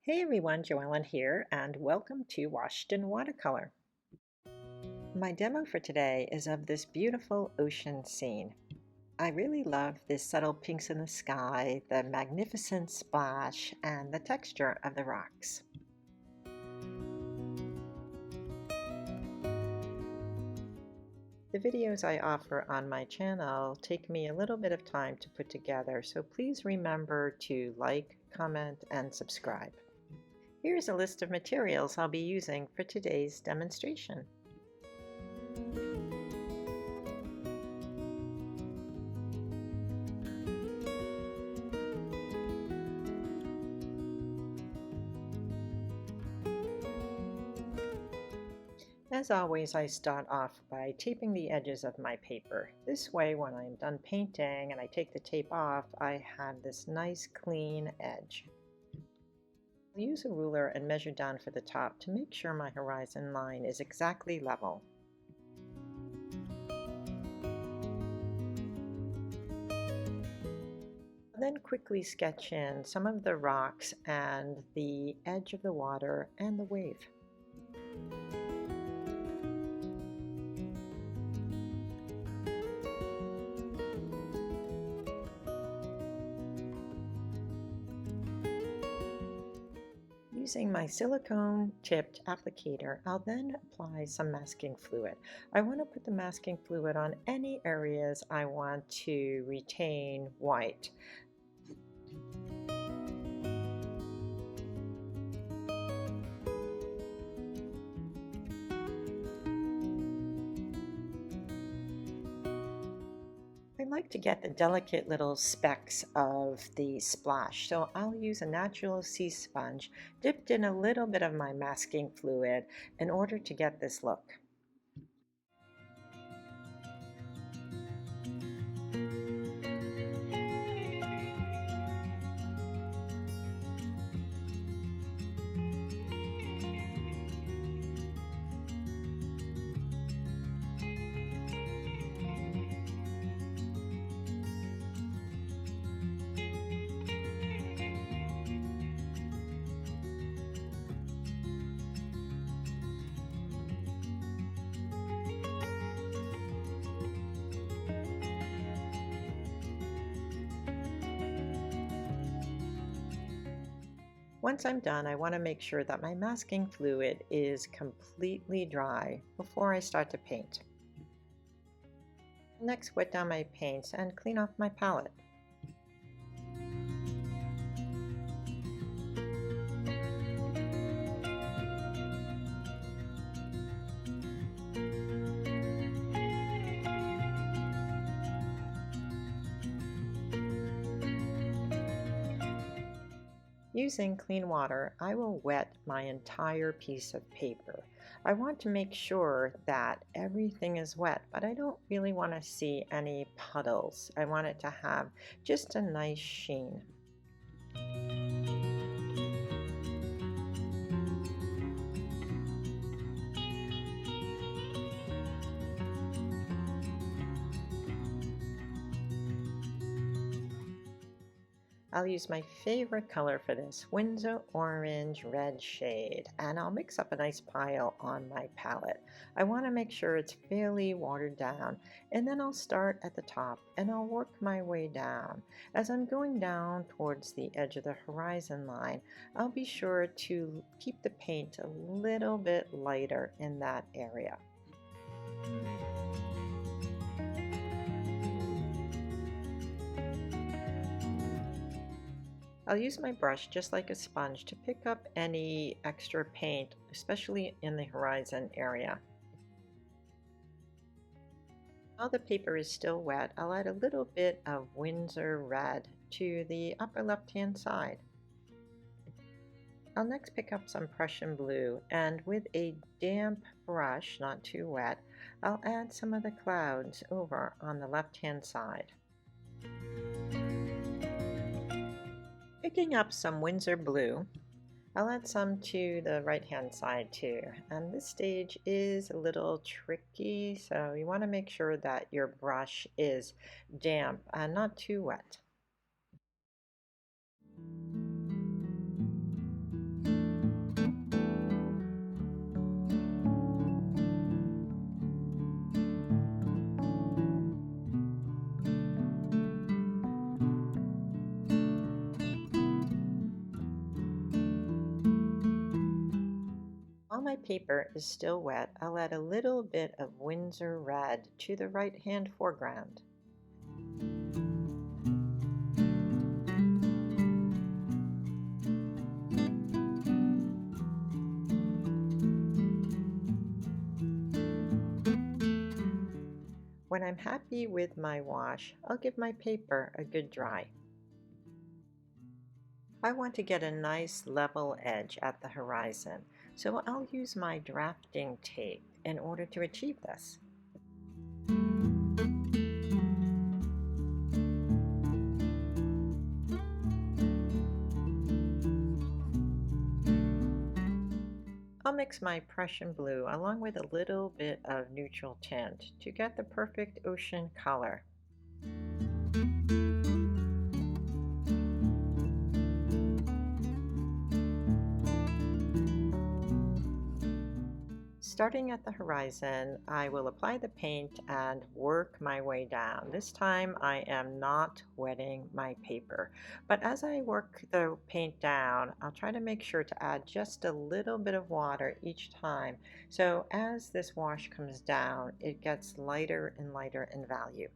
Hey everyone, Joellen here, and welcome to Washed in Watercolor. My demo for today is of this beautiful ocean scene. I really love the subtle pinks in the sky, the magnificent splash, and the texture of the rocks. The videos I offer on my channel take me a little bit of time to put together, so please remember to like, comment, and subscribe. Here's a list of materials I'll be using for today's demonstration. As always, I start off by taping the edges of my paper. This way, when I'm done painting and I take the tape off, I have this nice clean edge. I'll use a ruler and measure down for the top to make sure my horizon line is exactly level. I'll then quickly sketch in some of the rocks and the edge of the water and the wave. Using my silicone tipped applicator, I'll then apply some masking fluid. I want to put the masking fluid on any areas I want to retain white. I like to get the delicate little specks of the splash, so I'll use a natural sea sponge dipped in a little bit of my masking fluid in order to get this look. Once I'm done, I want to make sure that my masking fluid is completely dry before I start to paint. Next, wet down my paints and clean off my palette. Using clean water, I will wet my entire piece of paper. I want to make sure that everything is wet, but I don't really want to see any puddles. I want it to have just a nice sheen. I'll use my favorite color for this, Windsor Orange Red shade, and I'll mix up a nice pile on my palette. I want to make sure it's fairly watered down, and then I'll start at the top and I'll work my way down. As I'm going down towards the edge of the horizon line, I'll be sure to keep the paint a little bit lighter in that area. I'll use my brush just like a sponge to pick up any extra paint, especially in the horizon area. While the paper is still wet, I'll add a little bit of Windsor Red to the upper left-hand side. I'll next pick up some Prussian blue, and with a damp brush, not too wet, I'll add some of the clouds over on the left-hand side. Picking up some Windsor blue, I'll add some to the right hand side too. And this stage is a little tricky, so you want to make sure that your brush is damp and not too wet. While my paper is still wet, I'll add a little bit of Windsor red to the right-hand foreground. When I'm happy with my wash, I'll give my paper a good dry. I want to get a nice level edge at the horizon, so I'll use my drafting tape in order to achieve this. I'll mix my Prussian blue along with a little bit of neutral tint to get the perfect ocean color. Starting at the horizon, I will apply the paint and work my way down. This time I am not wetting my paper, but as I work the paint down, I'll try to make sure to add just a little bit of water each time. So as this wash comes down, it gets lighter and lighter in value.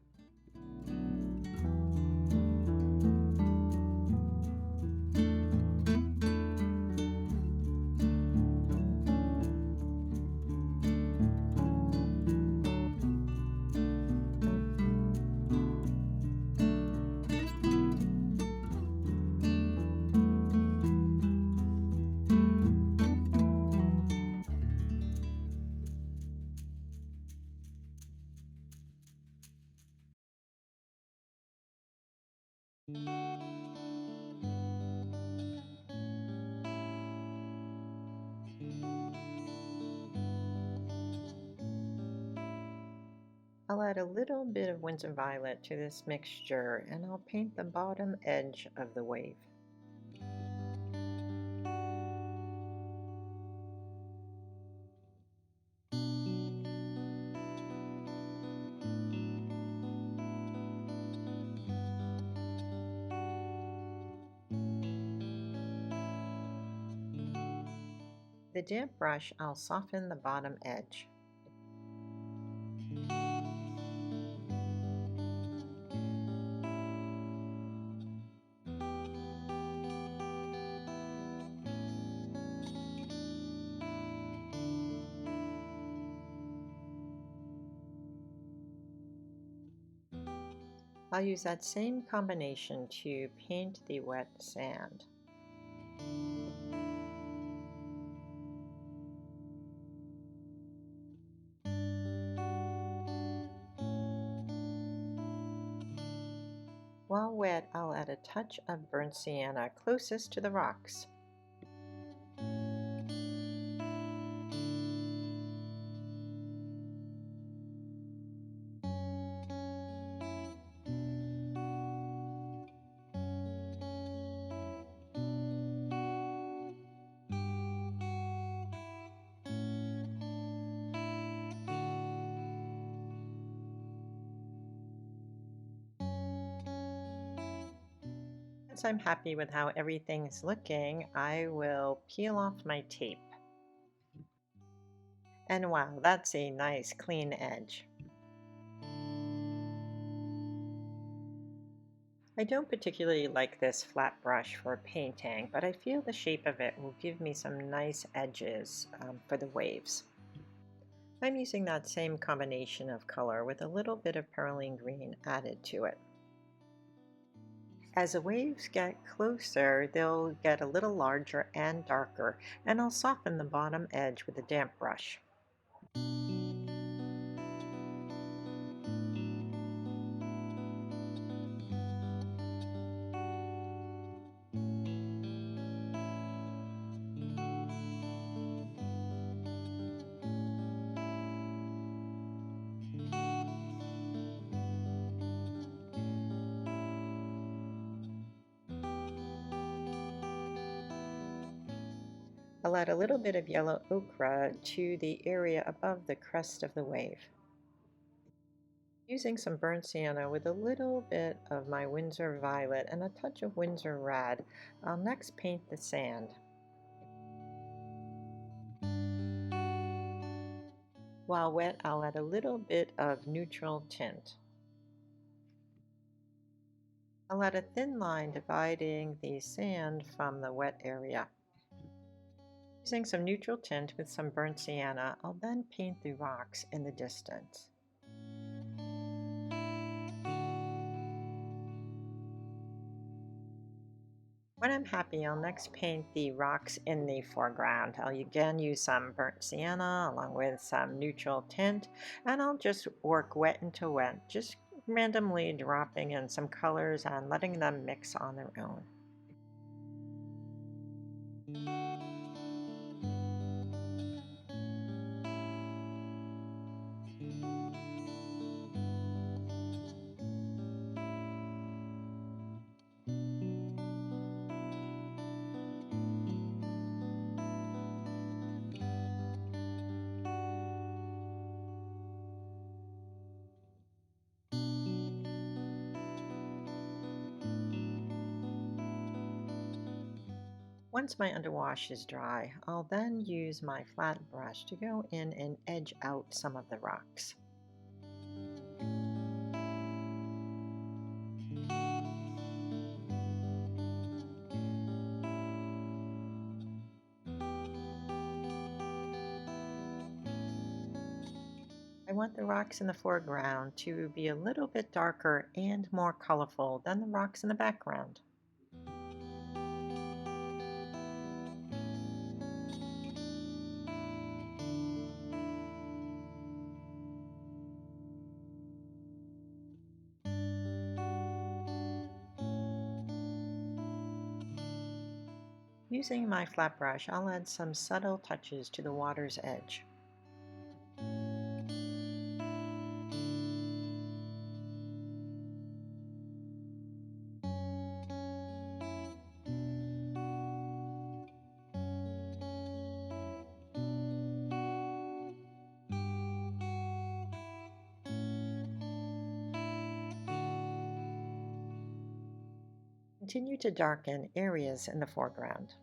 I'll add a little bit of Winsor Violet to this mixture and I'll paint the bottom edge of the wave. The damp brush, I'll soften the bottom edge. I'll use that same combination to paint the wet sand. While wet, I'll add a touch of burnt sienna closest to the rocks. Once I'm happy with how everything is looking, I will peel off my tape. And wow, that's a nice clean edge. I don't particularly like this flat brush for painting, but I feel the shape of it will give me some nice edges for the waves. I'm using that same combination of color with a little bit of perylene green added to it. As the waves get closer, they'll get a little larger and darker, and I'll soften the bottom edge with a damp brush. I'll add a little bit of yellow ochre to the area above the crest of the wave. Using some burnt sienna with a little bit of my Windsor Violet and a touch of Windsor Red, I'll next paint the sand. While wet, I'll add a little bit of neutral tint. I'll add a thin line dividing the sand from the wet area. Using some neutral tint with some burnt sienna, I'll then paint the rocks in the distance. When I'm happy, I'll next paint the rocks in the foreground. I'll again use some burnt sienna along with some neutral tint, and I'll just work wet into wet, just randomly dropping in some colors and letting them mix on their own. Once my underwash is dry, I'll then use my flat brush to go in and edge out some of the rocks. I want the rocks in the foreground to be a little bit darker and more colorful than the rocks in the background. Using my flat brush, I'll add some subtle touches to the water's edge. Continue to darken areas in the foreground.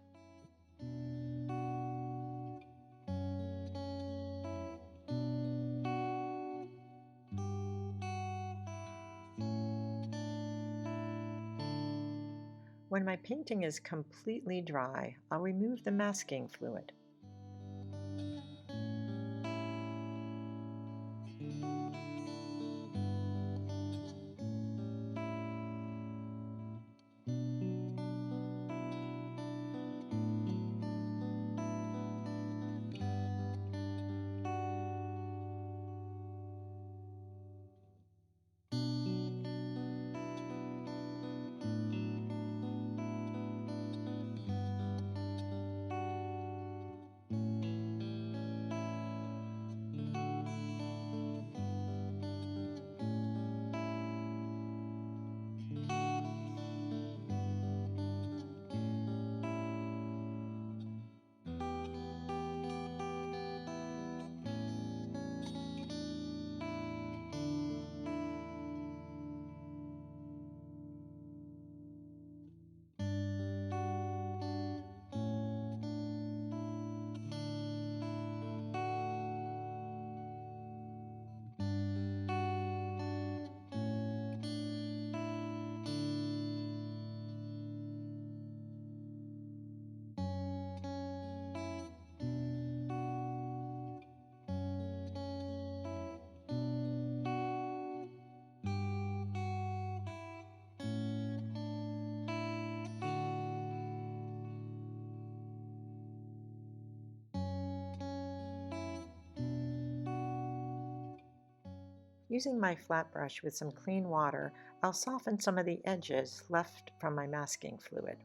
When my painting is completely dry, I'll remove the masking fluid. Using my flat brush with some clean water, I'll soften some of the edges left from my masking fluid.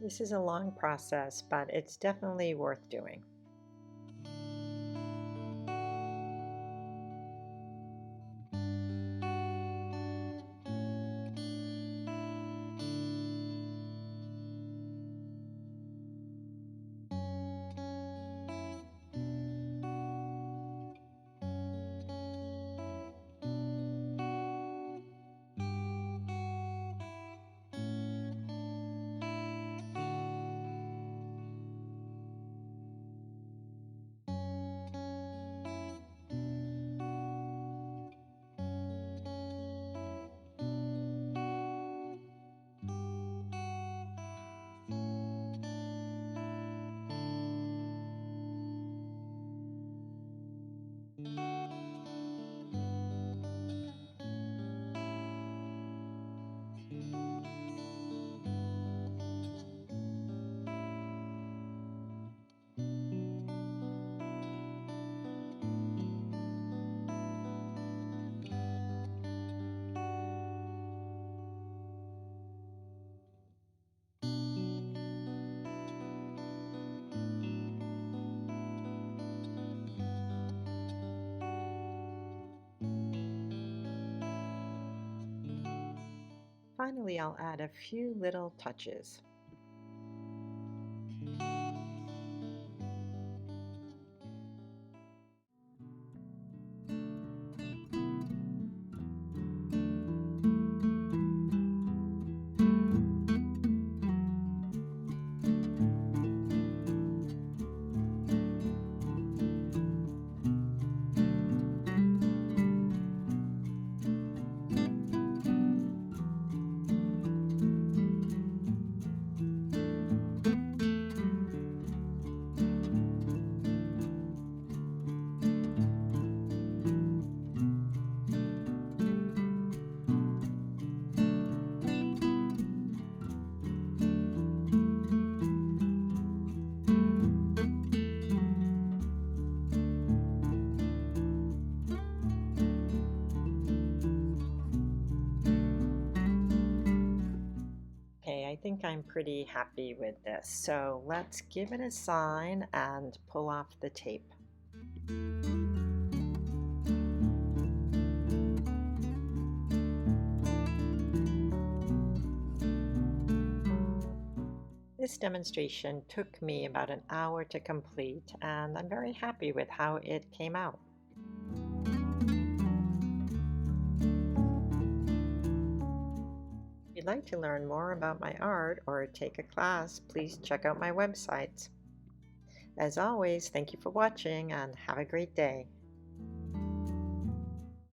This is a long process, but it's definitely worth doing. Finally, I'll add a few little touches. Okay, I think I'm pretty happy with this. So let's give it a sign and pull off the tape. This demonstration took me about an hour to complete, and I'm very happy with how it came out. If you'd like to learn more about my art or take a class, please check out my website. As always, thank you for watching and have a great day.